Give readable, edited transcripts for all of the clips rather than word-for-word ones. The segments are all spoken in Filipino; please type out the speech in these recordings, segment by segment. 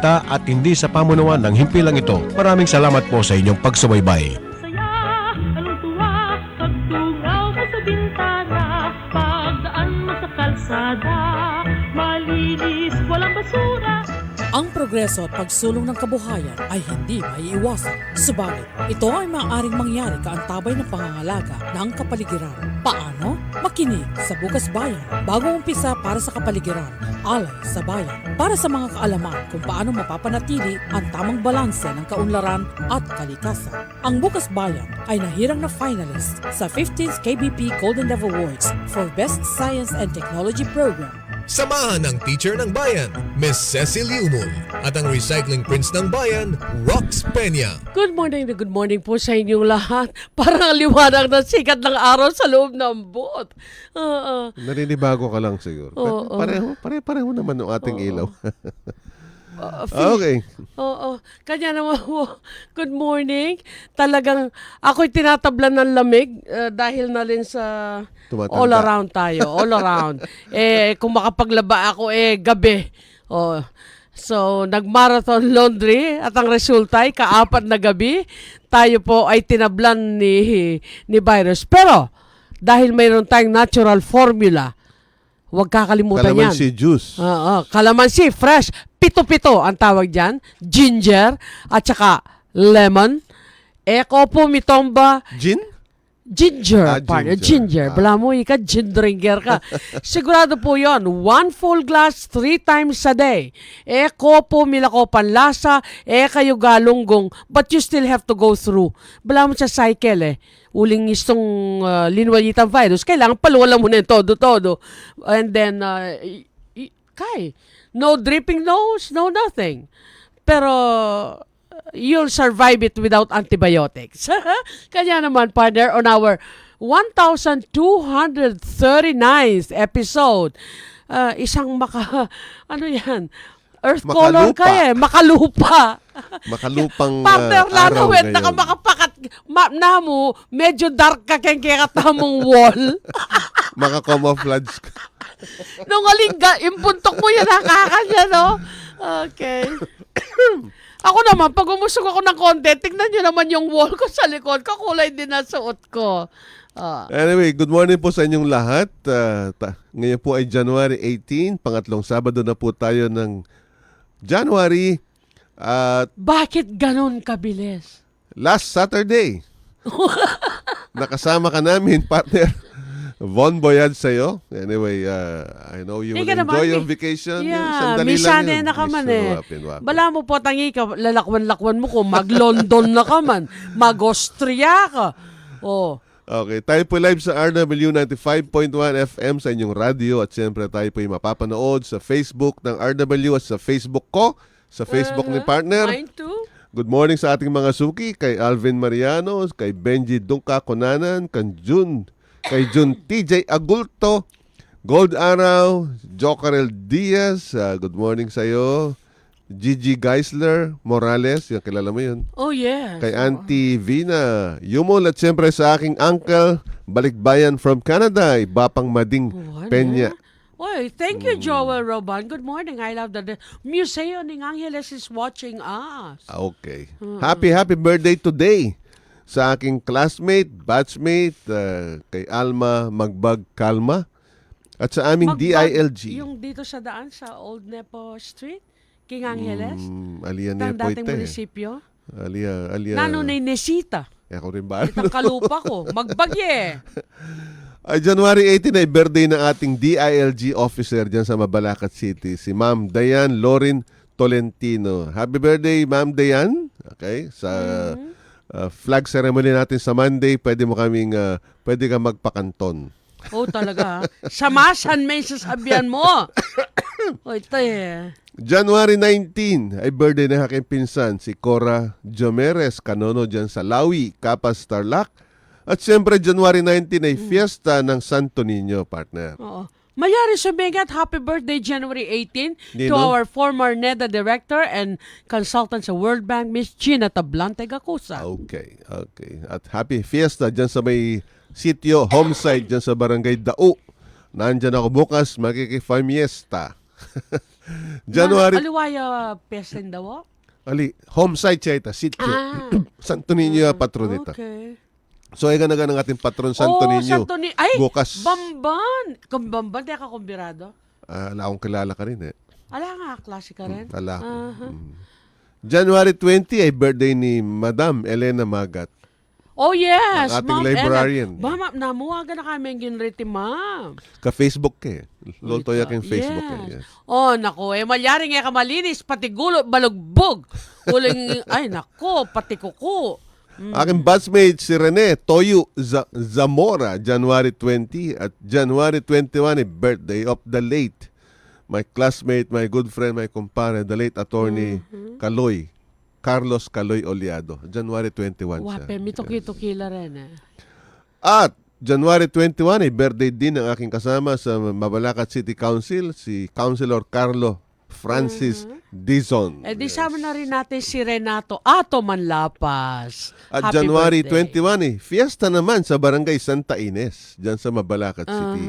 balita at hindi sa pamunuan ng himpilang ito. Maraming salamat po sa inyong pagsubaybay. Saya, anong tuwa, pagtungaw mo sa bintana, pagdaan mo sa kalsada, malinis, walang basura. Ang progreso at pagsulong ng kabuhayan ay hindi maiiwasan. Subalit, ito ay maaaring mangyari kaantabay ng pangangalaga ng kapaligiran. Paano? Makinig sa Bukas Bayan. Bagong umpisa para sa kapaligiran, alay sa bayan. Para sa mga kaalaman kung paano mapapanatili ang tamang balanse ng kaunlaran at kalikasan. Ang Bukas Bayan ay nahirang na finalist sa 15th KBP Golden Dove Awards for Best Science and Technology Program. Samahan ng teacher ng bayan, Miss Cecil Yumul, at ang recycling prince ng bayan, Rox Peña. Good morning na good morning po sa inyong lahat. Parang liwanag ng sikat ng araw sa loob ng boat. Naninibago ka lang siguro. Oo. Pareho naman ng ating ilaw. Okay. Oo. Kanya naman po, good morning. Talagang ako'y tinatablan ng lamig dahil na rin sa Tumatanda. all around tayo. All around. Kung makapaglaba ako, gabi. Oh. So, nag-marathon laundry at ang resulta ay kaapat na gabi. Tayo po ay tinablan ni virus. Pero, dahil mayroon tayong natural formula, huwag kakalimutan yan. Kalamansi juice. Kalamansi, fresh. Pito-pito ang tawag dyan. Ginger at saka lemon. Kopo mitomba. Gin? Ginger, partner. Ginger. Bala mo, ika, gin drinker ka. Sigurado po yon. 1 full glass 3 times a day. Kopo, milako panlasa. Kayo galunggong. But you still have to go through. Bala mo sa cycle uling istong linwalitan virus. Kailangan paluwala mo na yung todo-todo. And then, no dripping nose, no nothing. Pero, you'll survive it without antibiotics. Kanya naman, partner, on our 1,239th episode, isang Earth color ka makalupa. Makalupang Partner, araw lanawet, ngayon. makapakat, na mo, medyo dark ka kaya katamong wall. Maka-camouflage ka. Nung alingga, impuntok mo yan, nakakanya, no? Okay. Ako naman, pag umusog ako ng konti, tignan nyo naman yung wall ko sa likod, kakulay din na suot ko. Anyway, good morning po sa inyong lahat. Ngayon po ay January 18, pangatlong Sabado na po tayo ng January. At Bakit ganun kabilis? last Saturday, nakasama ka namin, partner. Von Boyad sa'yo. Anyway, I know you will enjoy your vacation. Yeah, Sandali lang misane yun. na ka man Wapin. Bala mo po tangi ka, lalakwan-lakwan mo ko, mag-London na ka man, mag-Austria ka. Oh. Okay, tayo po live sa RW 95.1 FM sa inyong radio at siyempre tayo po yung mapapanood sa Facebook ng RW at sa Facebook ko, sa Facebook ni partner. Mine too. Good morning sa ating mga suki, kay Alvin Mariano, kay Benji Dungka Konanan, kay Jun TJ Agulto, Gold Araw, Jocarel Diaz, good morning sa iyo. Gigi Geisler Morales, yung kilala mo yun. Oh, yes. Kay Auntie Vina Yumol at siyempre sa aking uncle, Balikbayan from Canada, Bapang Mading Peña. Oy, thank you, Joel Roban. Good morning. I love that the Museo ng Angeles is watching us. Okay. Happy birthday today sa aking classmate, batchmate, kay Alma Magbag Kalma at sa aming DILG. Yung dito sa daan sa Old Nepo Street, King Angeles. Alia Ang Nepo dating ite. munisipyo. Alia. Nanunay Nesita. Ako rin ba? Itang kalupa ko. Magbagye. Ay, January 18 ay birthday ng ating DILG officer dyan sa Mabalacat City, si Ma'am Dayan Lorin Tolentino. Happy birthday, Ma'am Dayan. Okay? Sa flag ceremony natin sa Monday, pwede ka magpakanton. Oh, talaga. Samasan may sasabihan mo. O, ito January 19 ay birthday ng aking pinsan, si Cora Jomeres, kanono dyan sa Lawi, Capas, Tarlac. At siyempre, January 19 ay fiesta ng Santo Niño, partner. Oo. Mayari Sumigat, happy birthday January 18 to Nino? our former NEDA director and consultant sa World Bank, Miss Gina Tablante Gacusa. Okay. At happy fiesta dyan sa may sitio, homesite dyan sa Barangay Dao. Nandyan ako bukas, makikifamiesta. January, Aliwaya pesen daw? home site siya ita, sitio. Santo Niño patronita. Okay. So, ay ganaga ng ating patron Santo Niño. Santo Niño. Ay, Bukas. Bamban. Bamban, di ka kumbirado? Wala akong kilala ka rin eh. Ala nga, klase ka rin. Wala ako. Aha. January 20 ay birthday ni Madam Elena Magat. Oh yes, Ang ating Ma'am librarian. Ellen. Ma'am, namuwagan na kami ang ginriti, ma'am. Ka-Facebook ka eh. Lolto yak yung Facebook eh. Yes. Oh, nako, malyari nga kamalinis, pati gulo, balugbog. Uling, ay, nako, pati kuko. Aking batchmate si Rene Toyo Zamora, January 20 at January 21 ay birthday of the late. My classmate, my good friend, my kumpare, the late attorney Carlos Caloy Oliado. January 21 siya. Wape, mituki-tukila rin eh. At January 21 ay birthday din ng aking kasama sa Mabalacat City Council, si Councilor Carlo Francis Dizon. Eh, di sama na rin natin si Renato Ato Manlapas. At Happy January birthday. 21 fiesta naman sa Barangay Santa Ines, dyan sa Mabalacat City.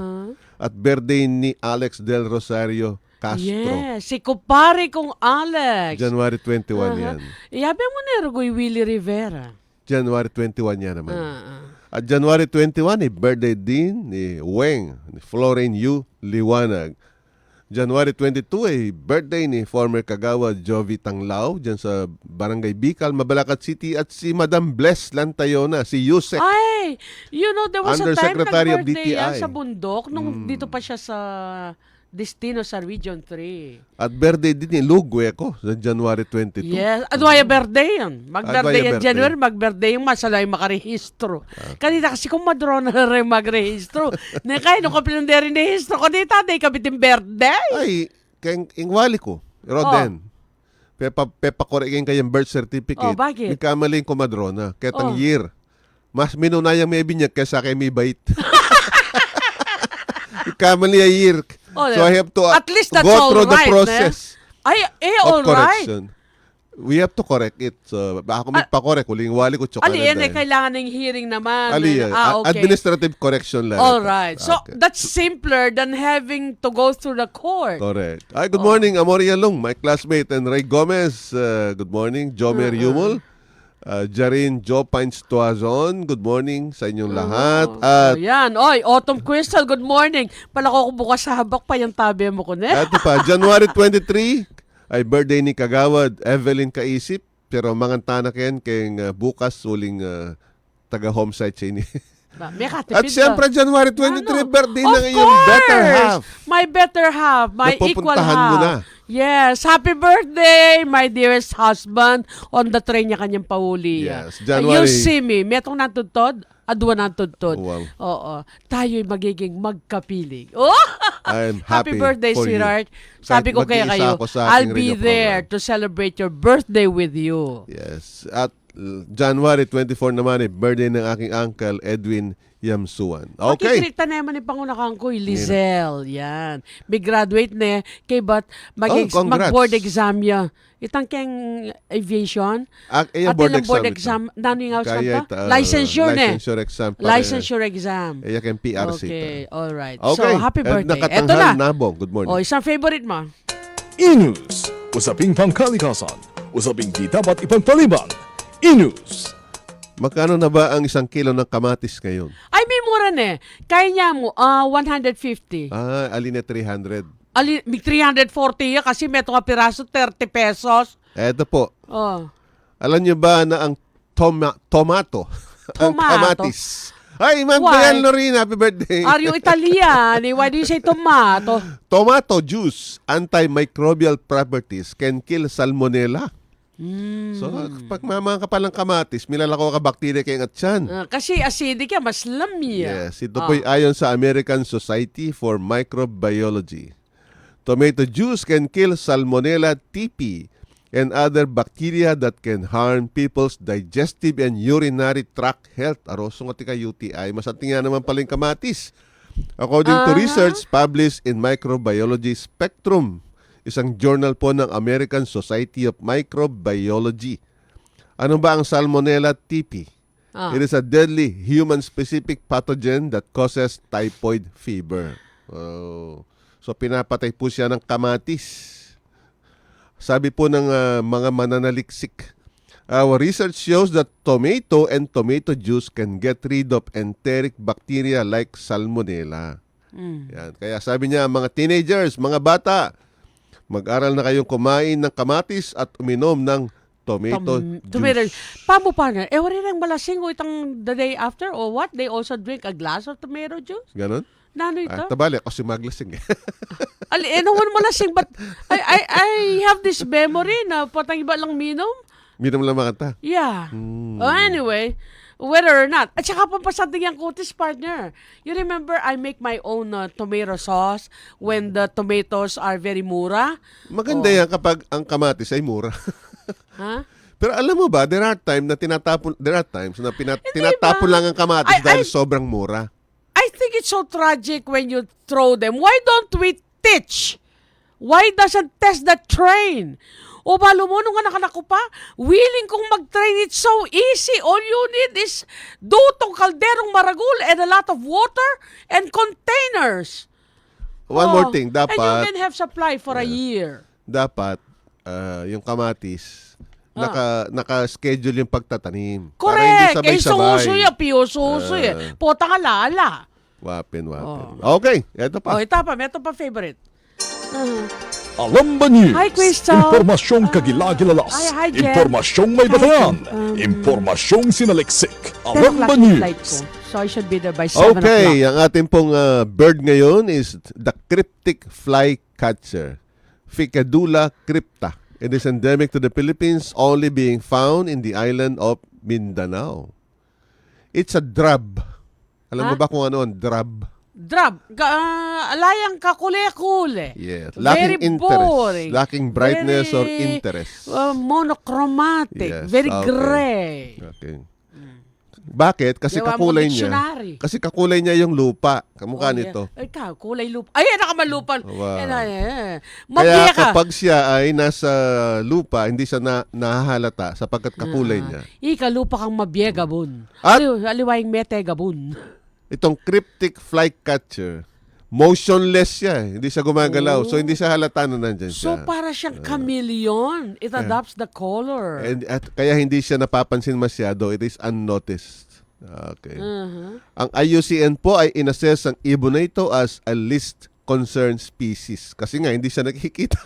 At birthday ni Alex Del Rosario Castro. Yes, si kupare kong Alex. January 21 yan. Iyabe mo na Rugoy Willie Rivera. January 21 yan naman. Ah. At January 21 birthday din ni Weng, ni Florine Yu Liwanag. January 22 birthday ni former Kagawa Jovi Tanglao dyan sa Barangay Bicol, Mabalacat City, at si Madam Bless Lantayona, si Yusek. Ay, you know, there was a time Undersecretary of nag-birthday yan DTI. sa bundok nung dito pa siya sa Destino sa Region 3. At birthday din ni Lou Gueco sa January 22. Yes. Ano ay birthday yun? Mag-birthday yan birthday. January, mag-birthday yung masalay makarehistro. Kanina kasi kung madro na rin magrehistro. Kaya nung kapil na rin rehistro ko dito, day kabitin birthday. Ay, kaya ingwali ko. Roden. Pepa korekin kayang birth certificate. Oh, bakit? May kamaling kumadrona. Oh. Ketang year. Mas minunayang may binyag kaysa kay may bait. Kamali a year. Oh, So I have to at least that's go all through the right, process Ay, of all right. correction. We have to correct it. So, baka kung magpa-correct, huling wali ko tsaka Ali, kailangan ng hearing naman. Ali, Okay. administrative correction lang. All right. So, Okay. that's simpler than having to go through the court. Correct. Ay, good morning, Amoria Long, my classmate, and Ray Gomez. Good morning, Jomer Yumol. Jarin Joe Pines Tuazon, good morning sa inyong lahat. At Ayan. Oy, Autumn Crystal, good morning. Pala ko bukas sa habak pa yung tabi mo ko na. ito pa, January 23, ay birthday ni Kagawad Evelyn Kaisip. Pero manganta na kayan kayong bukas uling taga-home site siya ini. May katipid At siyempre, January 23, birthday Of ng iyong better half. My better half. My equal Napupuntahan half. mo na. Yes. Happy birthday, my dearest husband. On the train niya kanyang pauli. Yes, You January- see me. Metong natutod, adwa natutod. Wow. Oo. Tayo'y magiging magkapiling. Oh! I'm Happy happy birthday, for you. sweetheart. Sabi ko Kahit kaya mag-iisa kayo, ako sa I'll ating be radio there program. to celebrate your birthday with you. Yes. At January 24 naman birthday ng aking uncle Edwin Yamsuan. Okay. Makikita naman ni Pangunakang ko, Lizelle. Yan. May graduate na kay bat Congrats. mag-board exam ya. Itang keng aviation. At board exam. Nano yung house Kaya ka? Licensure ne. Licensure exam. Licensure exam. Kaya kang PRC. Okay, all right. Okay. So, happy birthday. Eto Nakatanghal na. Nabong. Good morning. O, isang favorite mo. Inus, usaping pangkalikasan, usaping di dapat ipagpaliban. Inus. Magkano na ba ang 1 kilo ng kamatis ngayon? Ay, may mura ne. Kaya niya mo, 150. Aline 300. Ali, may 340 ya kasi may nga piraso, 30 pesos. Eto po. Oh. Alam niyo ba na ang tomato, ang Tomato? kamatis. Ay, Ma'am Why? Diane Lorene, happy birthday. Are you Italian? Why do you say tomato? Tomato juice, antimicrobial properties can kill salmonella. So, pag mamang ka palang kamatis, milalako ka bakterya kayong atyan. Kasi acidic yan, mas lamia. Yes, ito po'y ayon sa American Society for Microbiology. Tomato juice can kill Salmonella typhi and other bacteria that can harm people's digestive and urinary tract health. Arosong ati ka UTI, masanting nga naman paling kamatis. According to research published in Microbiology Spectrum, isang journal po ng American Society of Microbiology. Ano ba ang Salmonella typhi? It is a deadly human-specific pathogen that causes typhoid fever. Oh. So pinapatay po siya ng kamatis. Sabi po ng mga mananaliksik, our research shows that tomato and tomato juice can get rid of enteric bacteria like salmonella. Yan. Kaya sabi niya, mga teenagers, mga bata, mag-aral na kayong kumain ng kamatis at uminom ng tomato juice. Paano partner? Wala rin malasing o itang the day after or what? They also drink a glass of tomato juice? Ganon? Nano ito? Tabali, kasi maglasing eh. Naman malasing, but I have this memory na patang iba lang minom. Minom lang makanta. Yeah. Anyway, whether or not. At saka pampasating yung kutis, partner. You remember I make my own tomato sauce when the tomatoes are very mura? Maganda yan kapag ang kamatis ay mura. Ha? Pero alam mo ba, there are times na tinatapon lang ang kamatis dahil sobrang mura. I think it's so tragic when you throw them. Why don't we teach? Why doesn't test the train? O balo mo, nung anak ko pa, willing kong mag-train. It's so easy. All you need is dutong kalderong maragul and a lot of water and containers. One more thing, And you dapat can have supply for a year. yung kamatis naka-schedule yung pagtatanim. Correct. Para hindi sabay-sabay. Piyosuso Pota ka lala. Wapin. Okay, ito pa. Ito pa favorite. Alam ba niyo? Hi, Crystal. Impormasyong kagilagilalas. Hi, Jen. Impormasyong may batayan. Impormasyong sinaliksik. Alam ba niyo? So I should be there by 7 o'clock. Okay, ang ating pong bird ngayon is the cryptic flycatcher, Ficadula crypta. It is endemic to the Philippines, only being found in the island of Mindanao. It's a drab. Alam mo ba kung ano ang drab? Drab. Alayang kakule-kule. Yes. Very Lacking interest. boring. Lacking brightness or Very, interest. Monochromatic. Yes, Very okay. gray. Okay. Bakit? Kasi Gawa mo kakulay dictionary. niya. Kasi kakulay niya yung lupa. Kamukha nito. Ikaw, kulay lupa. Ay, nakamalupan. Wow. Kaya Kaya kapag siya ay nasa lupa, hindi siya nahahalata sapagkat kakulay niya. Ika, lupa kang mabiegabon. At- Aliwayang metegabon. Itong cryptic flycatcher, motionless siya. Hindi siya gumagalaw. So, hindi siya halata na nandyan So, siya. para siyang chameleon. It adopts the color. At kaya hindi siya napapansin masyado. It is unnoticed. Okay. Ang IUCN po ay inassess ang ibon na ito as a least concerned species. Kasi nga, hindi siya nakikita.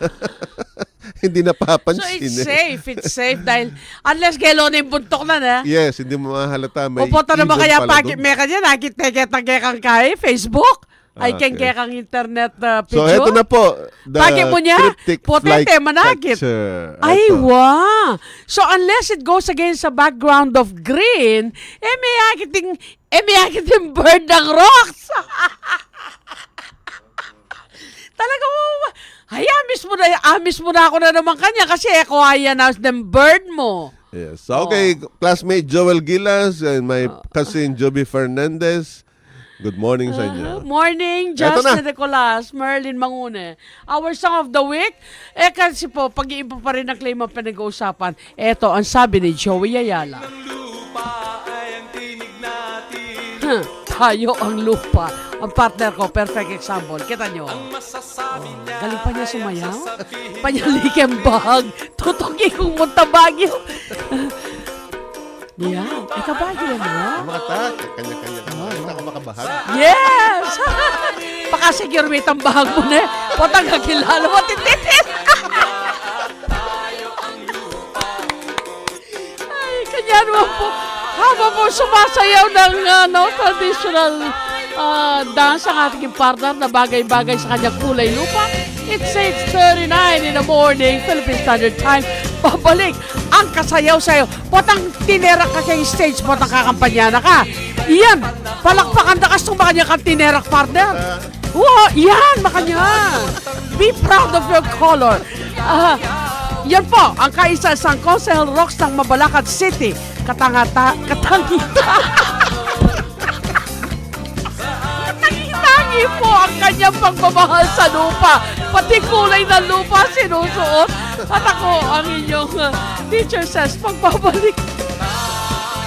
Hindi So, napapansin. it's safe. It's safe dahil unless kailan yung buntok na. Yes, hindi mo mahalata. May Pupunta naman ibon kaya pala pakit doon. me kanya, nakikita-kekang kay Facebook. I can Okay. kekang internet So, picture. eto na po. The Pakit mo niya, cryptic potente, manakit. flycatcher. Ay, Eto. wow! So, unless it goes against the background of green, may akiting bird ng rocks. Talaga mo, amis mo na ako na naman kanya kasi ako ay announce ng bird mo. Yes. Okay, classmate Joel Gilas and my cousin Joby Fernandez. Good morning sa inyo. Morning, Eto Justin na. Nicolas, Merlin Mangune. Our song of the week, kasi po, pag-iiba pa rin ang claim ang pinag-uusapan. Eto, ang sabi ni Joey Ayala. Tayo ang lupa. Ang partner ko, perfect example. Kita nyo. Galing pa niya sumayaw. Panyalikem bag. Tutuki kong muntabagyo. Yan. Kabagyo yan mo. Mga tak, kanya-kanya. Hindi ako makabahag. Yes! Pakasecure may tambahag mo na. Potang kakilala mo. Tititit! Ay, kanya naman po. Habang po sumasayaw ng traditional dance ang ating partner na bagay-bagay sa kanyang kulay lupa. It's 6:39 in the morning, Philippine Standard Time. Babalik ang kasayaw-sayaw. Potang tinerak ka kay stage, potang kakampanya na ka. Iyan, palakpakan na kas makanya kang tinerak partner. Wow, yan, makanya. Be proud of your color. Yan po, ang kaisa-isang Consel Rocks ng Mabalacat City. Katangita. Tangi po ang kanyang pagmamahal sa lupa. Pati kulay ng lupa sinusuot. At ako, ang inyong teacher says, pagbabalik.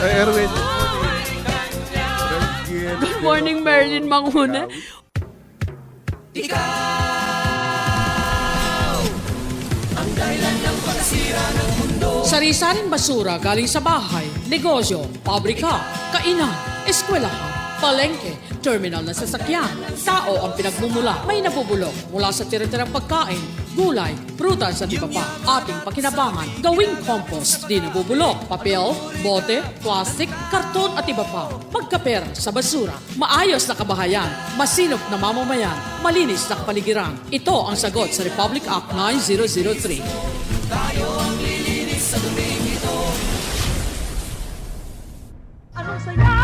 Erwin. Good morning, Merlin Manguna. Ang dahilan Sari-saring basura galing sa bahay, negosyo, pabrika, kainan, eskwelahan, palengke, terminal na sasakyan. Tao ang pinagmumula, may nabubulok mula sa tira-tirang pagkain, gulay, prutas at iba pa. Ating pakinabangan, gawing compost, di nabubulok, papel, bote, plastic, karton at iba pa. Magkapera sa basura, maayos na kabahayan, masinop na mamamayan, malinis na kapaligiran. Ito ang sagot sa Republic Act 9003. Anong saya,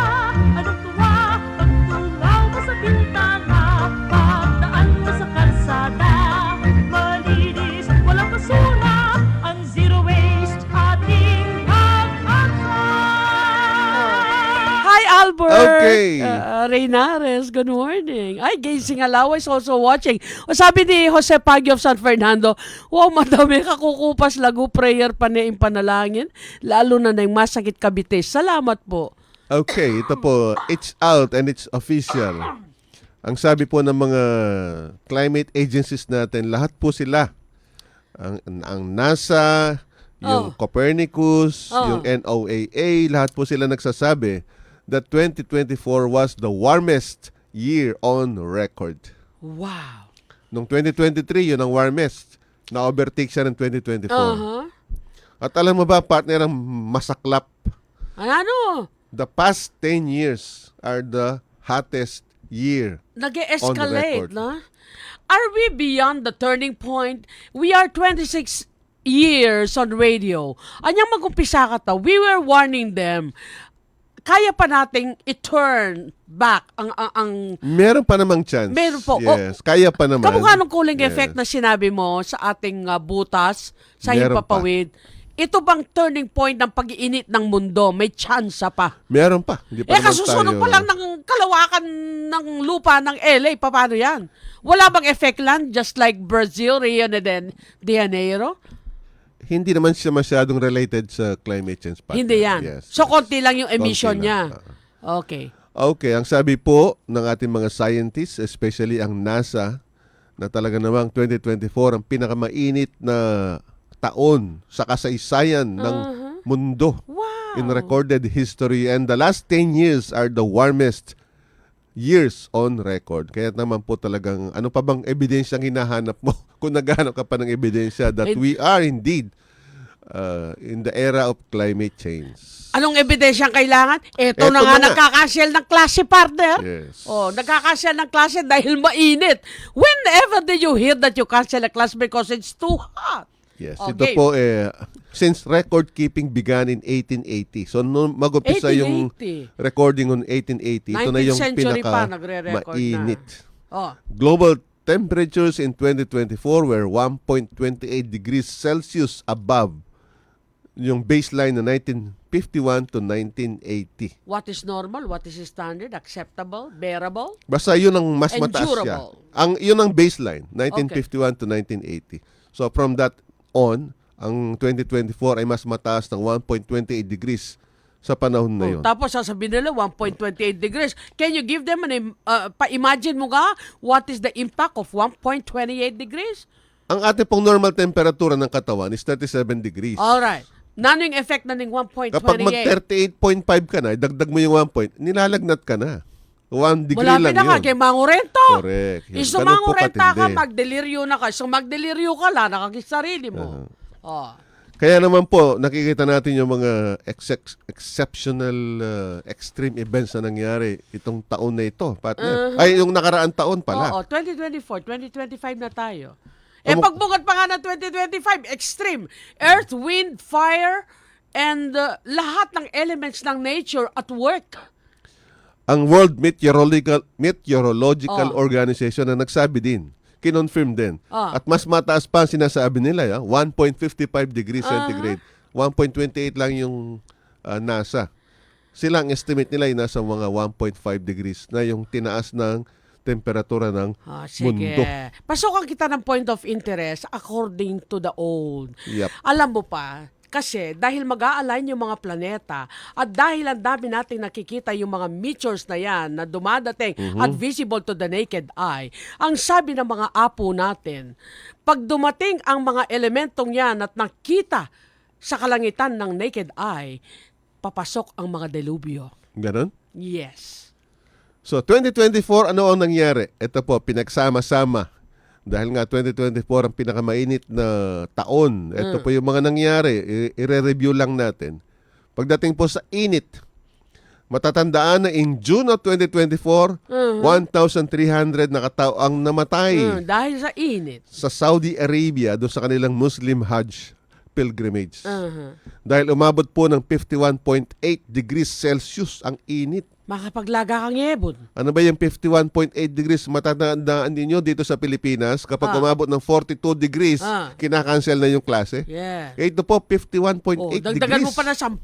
anong tuwa, pagtungaw mo sa bintana, pagdaan mo sa kalsada, malinis, walang basura, ang zero waste ating pag-asa. Hi, Albert. Okay. Reynares, good morning. Ay, Gazing Alaw is also watching. O sabi ni Jose Pagio of San Fernando, wow, madami kakukupas lagu prayer pa na impanalangin, lalo na yung masakit kabitis. Salamat po. Okay, ito po, it's out and it's official. Ang sabi po ng mga climate agencies natin, lahat po sila. Ang NASA, yung Copernicus, yung NOAA, lahat po sila nagsasabi that 2024 was the warmest year on record. Wow. Noong 2023, yun ang warmest. Na-overtake siya ng 2024. Uh-huh. At alam mo ba, partner, ang masaklap? Ano? The past 10 years are the hottest year. Nag-escalate, record. no? Are we beyond the turning point? We are 26 years on radio. Anyang mag-umpisa ka to, we were warning them. Kaya pa nating i-turn back ang Meron pa namang chance. Meron po. Yes, kaya pa naman. kamukha ng cooling Yes. effect na sinabi mo sa ating butas, sa Meron himpapawid. Ito bang turning point ng pag-iinit ng mundo? May tsansa pa. Meron pa. Hindi pa naman Kasusunod tayo- pa lang ng kalawakan ng lupa ng LA. Paano yan? Wala bang effect lang? Just like Brazil, Rio de Janeiro? Hindi naman siya masyadong related sa climate change. partner. Hindi yan. Yes. So, konti lang yung emission Konti lang. niya. Okay. Okay, ang sabi po ng ating mga scientists, especially ang NASA, na talaga namang 2024 ang pinakamainit na taon sa kasaysayan ng mundo Wow. in recorded history, and the last 10 years are the warmest years on record. Kaya naman po talagang ano pa bang ebidensyang hinahanap mo kung naghahanap ka pa ng ebidensya that we are indeed in the era of climate change. Anong ebidensyang kailangan? Ito Eto na na nga nga. nagkakancel ng klase, partner. Yes. Oh, nagkakancel ng klase dahil mainit. Whenever did you hear that you cancel a class because it's too hot? Yes, Okay. ito po since record keeping began in 1880. So nung mag-umpisa yung 1880. recording on 1880, ito na 19th yung century pa, pinaka nagre-record mainit. Oh. Global temperatures in 2024 were 1.28 degrees Celsius above yung baseline na 1951 to 1980. What is normal? What is standard? Acceptable? Bearable? Basta yun ang mas mataas siya. Endurable. Yun ang baseline, 1951 to 1980. So from that on, ang 2024 ay mas mataas ng 1.28 degrees sa panahon na yun. Tapos sasabihin nila 1.28 degrees. Can you give them pa-imagine mo ka what is the impact of 1.28 degrees? Ang ating pong normal temperatura ng katawan is 37 degrees. Alright. Nano yung effect na ng 1.28? Kapag mag 38.5 ka na, dagdag mo yung 1 point, nilalagnat ka na. 1 degree Malapit lang na ka yun. kay Mangurento. Correct. Yun. Iso Ganun po Mangurenta ka, katindi. magdeliryo na ka. So magdeliryo ka lang, nakakisarili mo. Oh. Kaya naman po, nakikita natin yung mga exceptional extreme events na nangyari itong taon na ito, partner. Ay, yung nakaraang taon pala. Oo, 2024, 2025 na tayo. Pagbukat pa nga ng 2025, extreme. Earth, wind, fire, and lahat ng elements ng nature at work. Ang World Meteorological Organization na nagsabi din, kinonfirm din. At mas mataas pa ang sinasabi nila, 1.55 degrees centigrade. 1.28 lang yung NASA. Sila ang estimate nila ay nasa mga 1.5 degrees na yung tinaas ng temperatura ng Sige. mundo. Pasukan kita ng point of interest according to the old. Yep. Alam mo pa, kasi dahil mag-a-align yung mga planeta at dahil ang dami nating nakikita yung mga meteors na yan na dumadating at visible to the naked eye, ang sabi ng mga apo natin, pag dumating ang mga elementong yan at nakita sa kalangitan ng naked eye, papasok ang mga delubyo. Ganon? Yes. So, 2024, ano ang nangyari? Ito po, pinagsama-sama. Dahil nga 2024 ang pinakamainit na taon. Ito po yung mga nangyari. I-review lang natin. Pagdating po sa init, matatandaan na in June of 2024, 1,300 na katao ang namatay Dahil sa init. sa Saudi Arabia doon sa kanilang Muslim Hajj pilgrimage. Uh-huh. Dahil umabot po ng 51.8 degrees Celsius ang init. Makapaglaga kang yebon. Ano ba yung 51.8 degrees? Matatandaan ninyo dito sa Pilipinas, kapag umabot ng 42 degrees, kinakancel na yung klase. Yeah. Ito po, 51.8 Dagdagan degrees. mo pa na 10.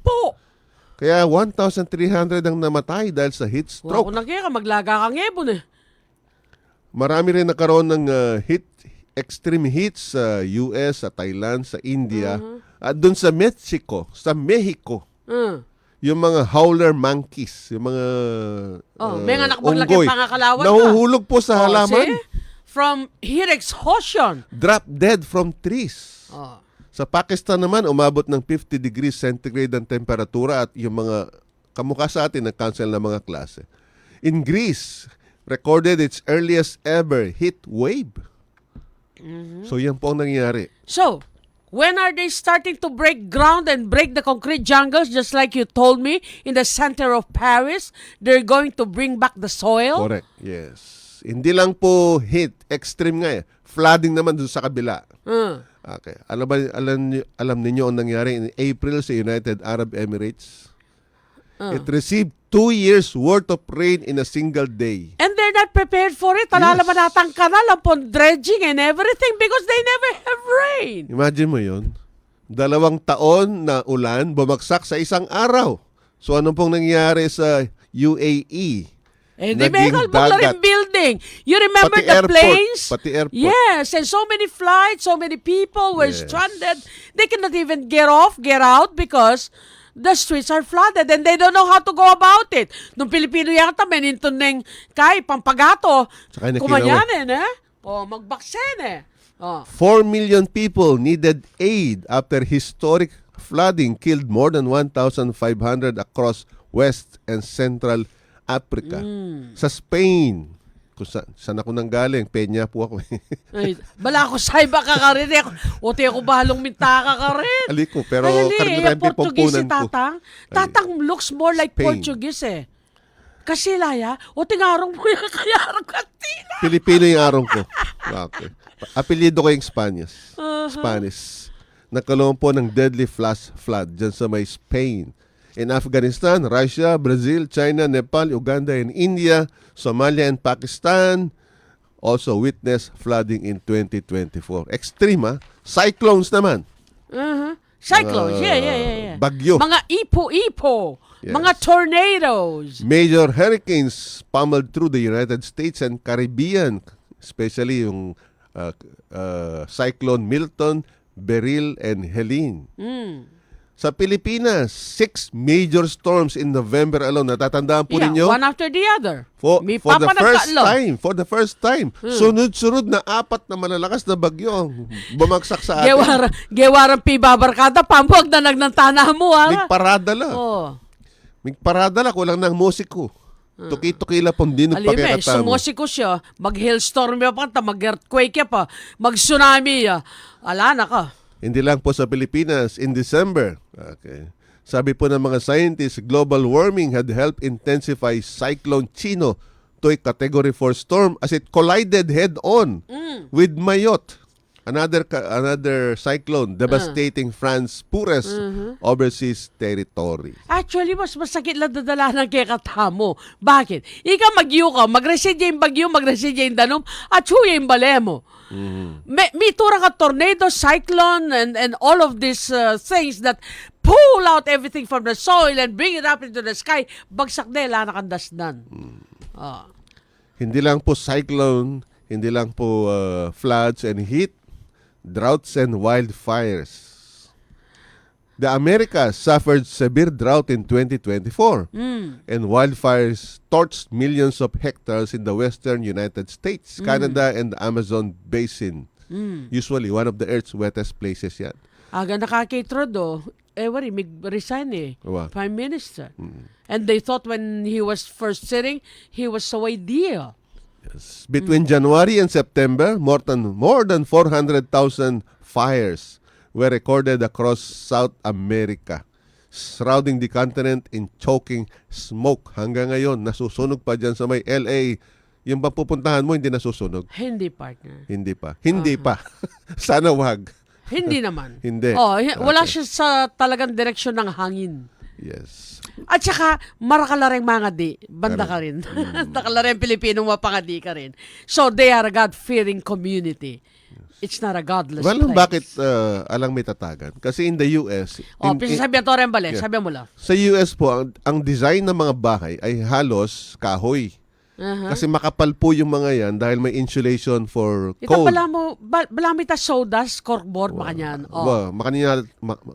Kaya 1,300 ang namatay dahil sa heat Kung stroke. ako nagkaya, maglaga kang yebon eh. Marami rin nagkaroon ng extreme heat sa US, sa Thailand, sa India, at doon sa Mexico, yung mga howler monkeys, yung mga May nga nakabaglaki unggoy, pangakalawat nahuhulog po sa halaman. See? From heat exhaustion. Drop dead from trees. Oh. Sa Pakistan naman, umabot ng 50 degrees centigrade ang temperatura at yung mga kamukha sa atin nag-cancel na mga klase. In Greece, recorded its earliest ever heat wave. So yan po ang nangyari. So, when are they starting to break ground and break the concrete jungles just like you told me in the center of Paris? They're going to bring back the soil? Correct, yes. Hindi lang po heat, extreme nga eh. Flooding naman doon sa kabila. Okay. Alam ninyo ang nangyari in April sa United Arab Emirates? It received 2 years worth of rain in a single day. And they're not prepared for it. Alalaman natang kanal, ang dredging and everything because they never have rain. Imagine mo yun. 2 taon na ulan, bumagsak sa isang araw. So ano pong nangyari sa UAE? Eh, di Naging ba dagat. building? You remember Pati the airport, planes? pati airport. Yes, and so many flights, so many people were Yes. stranded. They cannot even get out because the streets are flooded and they don't know how to go about it. Nung Pilipino yata, meninton ng kay pampagato. Tsaka na Kumanyanin, eh? O, magbaksen, eh. Oh. 4 million people needed aid after historic flooding killed more than 1,500 across West and Central Africa. Sa Spain, kung saan ako nanggaling, Peña po ako. Ay, bala ako sa iba kakarin. Ote ako bahalong mintaka ka rin. Aliko, pero Ay, karamihan Portuguese si pumpunan ko. Tatang. Tatang looks more like Spain. Portuguese eh. Kasi laya, o tingarong mo yung kayarang kantina. Pilipino yung arong ko. Okay. Apelyido ko yung Spanish. Nagkaroon po ng deadly flash flood dyan sa may Spain. In Afghanistan, Russia, Brazil, China, Nepal, Uganda, and India, Somalia, and Pakistan also witnessed flooding in 2024. Extreme, ha? Cyclones naman. Cyclones, yeah. Bagyo. Mga ipo-ipo. Yes. Mga tornadoes. Major hurricanes pummeled through the United States and Caribbean, especially yung Cyclone Milton, Beryl, and Helene. Sa Pilipinas, 6 major storms in November alone. Natatandaan po ninyo? One after the other. For May the first time. Sunod-sunod na 4 na malalakas na bagyo ang bumagsak sa atin. Gewarang pibabarkada, pampag na nagnantana mo, ha? Migparada la. Oh. Migparada la, kulang ng musiko. Tuki-tuki la pong dinong Alime, pakikatamo. sumosiko siya, mag-hailstorm ya pa, mag-earthquake ya pa, mag-tsunami ya. Ala na ka. Hindi lang po sa Pilipinas, in December. Okay. Sabi po ng mga scientists, global warming had helped intensify Cyclone Chino to a Category 4 storm as it collided head-on with Mayotte, another cyclone devastating France's poorest overseas territory. Actually, mas masakit lang dadala ng kekatamo. Bakit? Ika magyo ka, mag-residya yung bagyo, mag-residya yung danom, at huya yung balemo. May tura ka tornado, cyclone, and all of these things that pull out everything from the soil and bring it up into the sky. Bagsak na, ilan na kandasnan. Hindi lang po cyclone, hindi lang po floods and heat, droughts and wildfires. The Americas suffered severe drought in 2024 and wildfires torched millions of hectares in the western United States, Canada, and the Amazon Basin. Usually, one of the Earth's wettest places yan. Aga nakakay Trudeau, wari, resign Wa. Prime Minister. And they thought when he was first sitting, he was so ideal. Between January and September, more than 400,000 fires were recorded across South America, shrouding the continent in choking smoke. Hanggang ngayon, nasusunog pa dyan sa may LA. Yung ba pupuntahan mo, hindi nasusunog? Hindi, partner. Hindi pa. Hindi pa. Sana wag. Hindi naman. Hindi. Wala Okay. siya sa talagang direksyon ng hangin. Yes. At saka, marakalareng mga di, banda ka rin. Nakalareng Pilipinong mapangadi ka rin. So, they are a God-fearing community. It's not a godless Well, place. bakit alang may tatagan? Kasi in the US, Sabi ang Torren Bale, Yeah. sabi mo lang. sa US po, ang design ng mga bahay ay halos kahoy. Kasi makapal po yung mga yan dahil may insulation for Ito cold. bala mo ita sodas, corkboard, makanyan.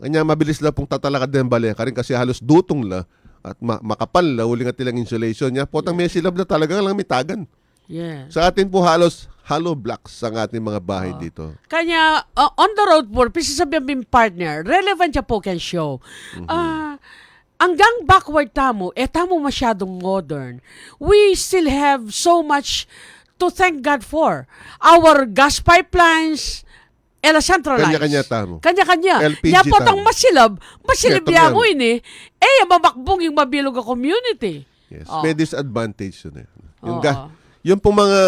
Kanya mabilis lang pong tatalakad din bale ka rin kasi halos dutong la at makapal la, uli nga tilang insulation niya. Potang may silab na talaga lang mitagan. Yes. Sa atin po halos hollow blocks ang ating mga bahay dito. Kanya, on the road po, pisasabihan bin partner, relevant siya po can show. Hanggang backward tamo, tamo masyadong modern. We still have so much to thank God for. Our gas pipelines, centralized. Kanya-kanya tamo. Kanya-kanya. LPG Ya po tang tamo. masilab Ketong ya mo ini. Mamakbong yung mabilog a community. Yes. Oh. May disadvantage yun eh. Yung, Oo. yung pong mga,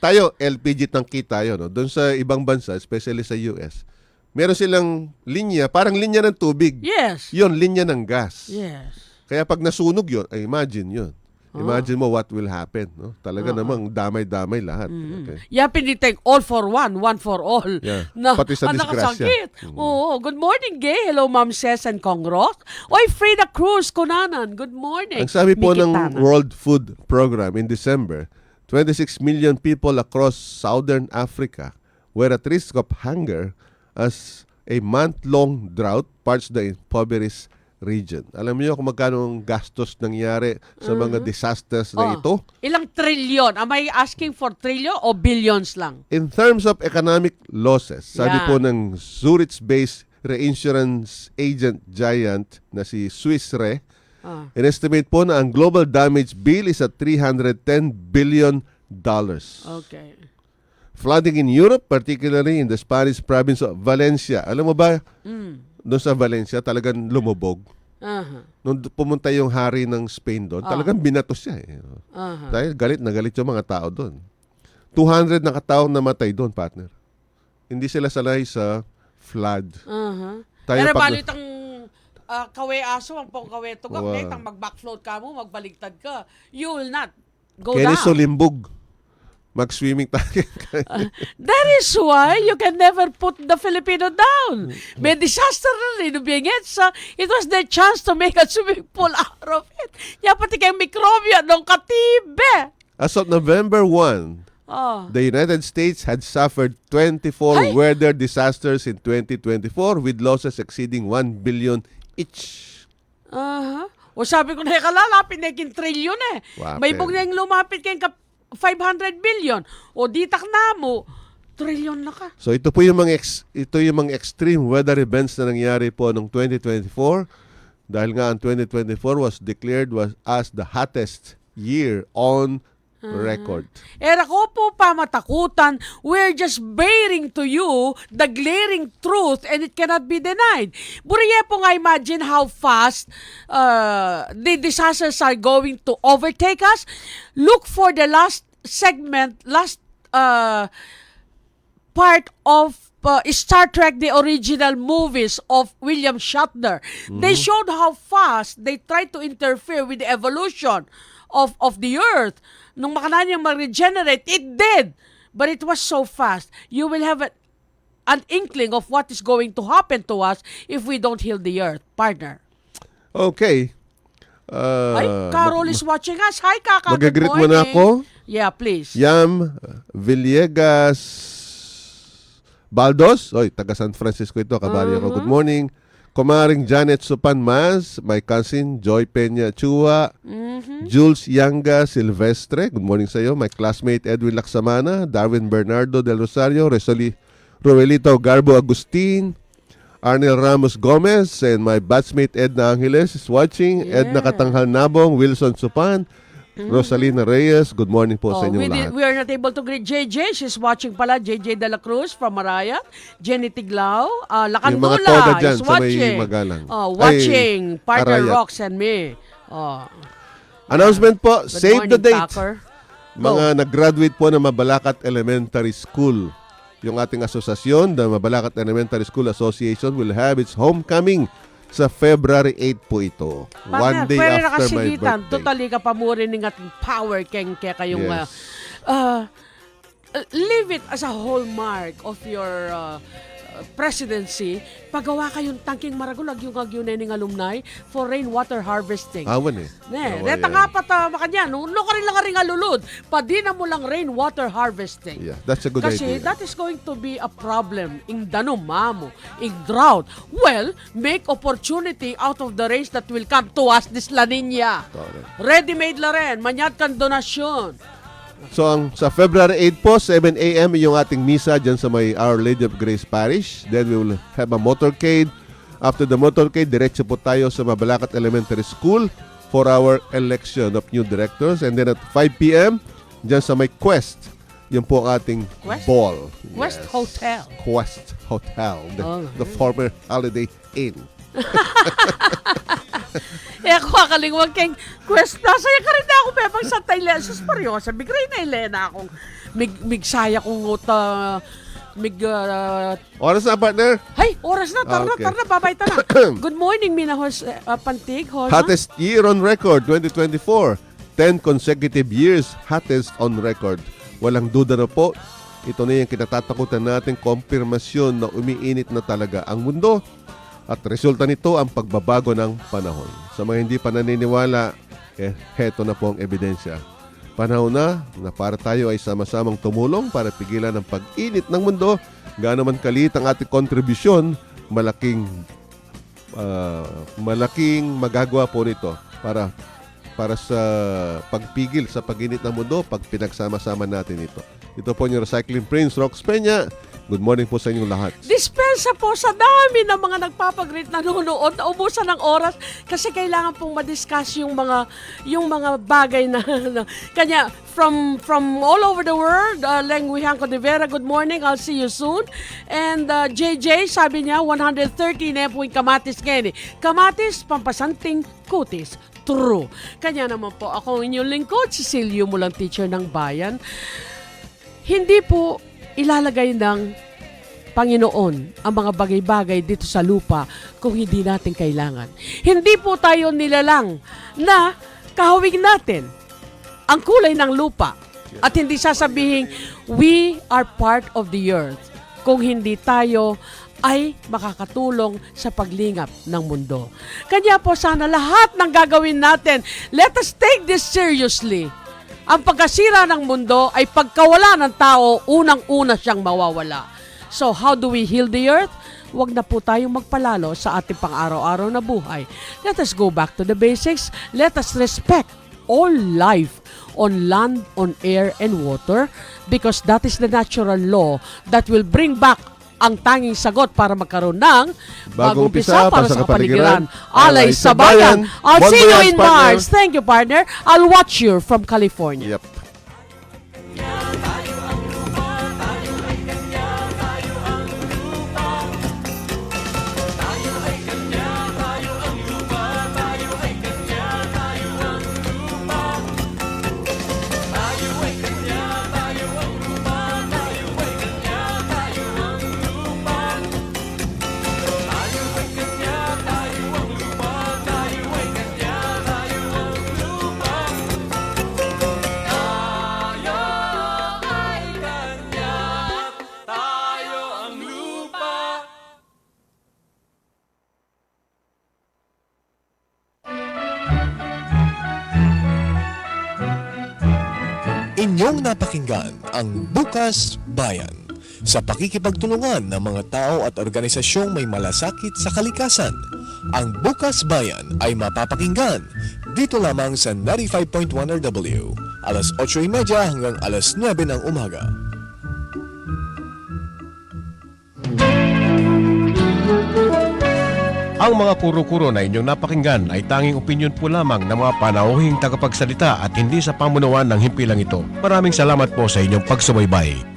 tayo, LPG tangki tayo, no? Doon sa ibang bansa, especially sa US, meron silang linya, parang linya ng tubig. Yes. Yun, linya ng gas. Yes. Kaya pag nasunog yun, ay imagine yun. Imagine mo what will happen. No? Talaga namang damay-damay lahat. Okay. Pinitake all for one for all. Yeah. Na, Pati sa disgrasya. nakasakit. Oo. Good morning, Gay. Hello, Ma'am Ces and Kong Rock. Oy, Frida Cruz, Kunanan. Good morning. Ang sabi po Nikki ng Tana. World Food Program in December, 26 million people across Southern Africa were at risk of hunger as a month-long drought parts the impoverished region. Alam niyo kung magkano ang gastos nangyari sa mga disasters na ito? Ilang trilyon? Am I asking for trillion o billions lang? In terms of economic losses, sabi Yeah. po ng Zurich-based reinsurance agent giant na si Swiss Re, in-estimate po na ang global damage bill is at $310 billion. Okay. Flooding in Europe, particularly in the Spanish province of Valencia. Alam mo ba, doon sa Valencia, talagang lumubog. Nung pumunta yung hari ng Spain doon, talagang binato siya. Dahil galit na galit yung mga tao doon. 200 na kataong namatay doon, partner. Hindi sila sanay sa flood. Tayo Pero pag- balitang kawe aso, ang pong kawe tugak, Wow. tang mag-backfloat ka mo, magbaligtad ka. You will not go Kaya down. Solimbog. Mag-swimming tayo. That is why you can never put the Filipino down. May disaster na rin, it was their chance to make a swimming pool out of it. Yan pati kayong mikrobyo nung katibe. As of November 1, the United States had suffered 24 weather disasters in 2024 with losses exceeding 1 billion each. O sabi ko na kalalapin na yung trilyon eh. Wapin. May bug na yung lumapit kayong 500 billion. O ditak na mo, trilyon na ka. So ito po yung mga extreme weather events na nangyari po noong 2024 dahil nga ang 2024 was declared as the hottest year on record. Era ko po pamatakutan, we're just bearing to you the glaring truth and it cannot be denied. Buriye po nga imagine how fast the disasters are going to overtake us. Look for the last part of Star Trek, the original movies of William Shatner. They showed how fast they tried to interfere with the evolution of the Earth. Nung makanan yung mag-regenerate, it did. But it was so fast. You will have an inkling of what is going to happen to us if we don't heal the Earth, partner. Okay. Ay, Carol is watching us. Hi, Kaka. Good Mag-greet morning. mo na ako. Yeah, please. Yam Villegas Baldos. Oy, taga San Francisco ito. Kabari ako. Good morning. Kumaring Janet Supan Mas, my cousin Joy Peña Chua, Jules Yanga Silvestre, good morning sa iyo, my classmate Edwin Laksamana, Darwin Bernardo del Rosario, Roelito Garbo Agustin, Arnel Ramos Gomez and my batchmate Edna Angeles is watching. Yeah. Edna Katanghal Nabong, Wilson Supan, Rosalina Reyes. Good morning po sa inyong lahat. We are not able to greet JJ. She's watching pala. JJ De La Cruz from Maraya. Jenny Tiglao. Yung mga Lakandula toda dyan is sa may watching. Magalang. Watching. Partner Arayat. Rox and me. Announcement po, Good save morning, the date. Tucker. Mga nag-graduate po ng Mabalacat Elementary School. Yung ating asosasyon, the Mabalacat Elementary School Association will have its homecoming sa February 8 po ito. One day pwede after my nakasigitan. birthday. Totally ka pa mo rin ng ating power keng kaya kayong Yes. leave it as a hallmark of your presidency. Pagawa kayong tangking maragulag yung agyunin ng alumni for rainwater harvesting. Awan eh. Ne, Awan reta yan. nga pa makanya, no ka rin lang ring alulod. Padina mo lang rainwater harvesting. Yeah, that's a good Kasi idea. that is going to be a problem in danumamo, in drought. Well, make opportunity out of the rains that will come to us this La Nina. Correct. Ready-made la rin, manyad kang donasyon. So sa February 8 po, 7 a.m. yung ating misa dyan sa may Our Lady of Grace Parish. Then we will have a motorcade. After the motorcade, diretso po tayo sa Mabalacat Elementary School for our election of new directors. And then at 5 p.m., dyan sa may Quest, yun po ang ating Quest? ball. Quest Hotel. Quest Hotel, the Okay. former Holiday Inn. Ako kakalingwag keng Quest Plaza. Ka rin na ako pepang sa Thailand. Sus paryosa. Bigray na Elena akong migsaya kong Oras na, partner. Hay, oras na. Tara Okay. na. Babayta na. Good morning, Mina Pantig. Hosa. Hottest year on record, 2024. 10 consecutive years, hottest on record. Walang duda na po, ito na yung kinatatakutan natin, konfirmasyon na umiinit na talaga ang mundo. At resulta nito ang pagbabago ng panahon. Sa mga hindi pa naniniwala, heto na po ang ebidensya. Panahon na para tayo ay sama-samang tumulong para pigilan ang pag-init ng mundo. Gaano man kalit ang ating kontribusyon, malaking magagawa po nito para sa pagpigil sa pag-init ng mundo pag pinagsama-sama natin ito. Ito po yung Recycling Prince, Rox Peña. Good morning po sa inyong lahat. Dispensa po sa dami ng mga nagpapagreet na nanonood na ubusan ng oras kasi kailangan pong ma-discuss yung mga bagay na kanya from all over the world. Leng Wihanco de Vera, good morning, I'll see you soon. And JJ, sabi niya 130 na po yung kamatis ngayon. Kamatis, pampasanting kutis. True. Kanya naman po ako inyong lingkod, Cecilio Mulang Teacher ng Bayan. Hindi po ilalagay ng Panginoon ang mga bagay-bagay dito sa lupa kung hindi natin kailangan. Hindi po tayo nilalang na kahawig natin ang kulay ng lupa at hindi sasabihin we are part of the earth kung hindi tayo ay makakatulong sa paglingap ng mundo. Kanya po sana lahat ng gagawin natin, let us take this seriously. Ang pagkasira ng mundo ay pagkawala ng tao, unang-una siyang mawawala. So, how do we heal the earth? Huwag na po tayong magpalalo sa ating pang-araw-araw na buhay. Let us go back to the basics. Let us respect all life on land, on air, and water because that is the natural law that will bring back ang tanging sagot para magkaroon ng bagong umpisa para sa kapaligiran. Alay sa bayan. I'll see you in Mars. Thank you, partner. I'll watch you from California. Yep. Inyong napakinggan ang Bukas Bayan sa pakikipagtulungan ng mga tao at organisasyong may malasakit sa kalikasan. Ang Bukas Bayan ay mapapakinggan dito lamang sa 95.1 RW, alas 8:30 hanggang alas 9 ng umaga. Ang mga kuro-kuro na inyong napakinggan ay tanging opinyon po lamang ng mga panauhing tagapagsalita at hindi sa pamunuan ng himpilang ito. Maraming salamat po sa inyong pagsubaybay.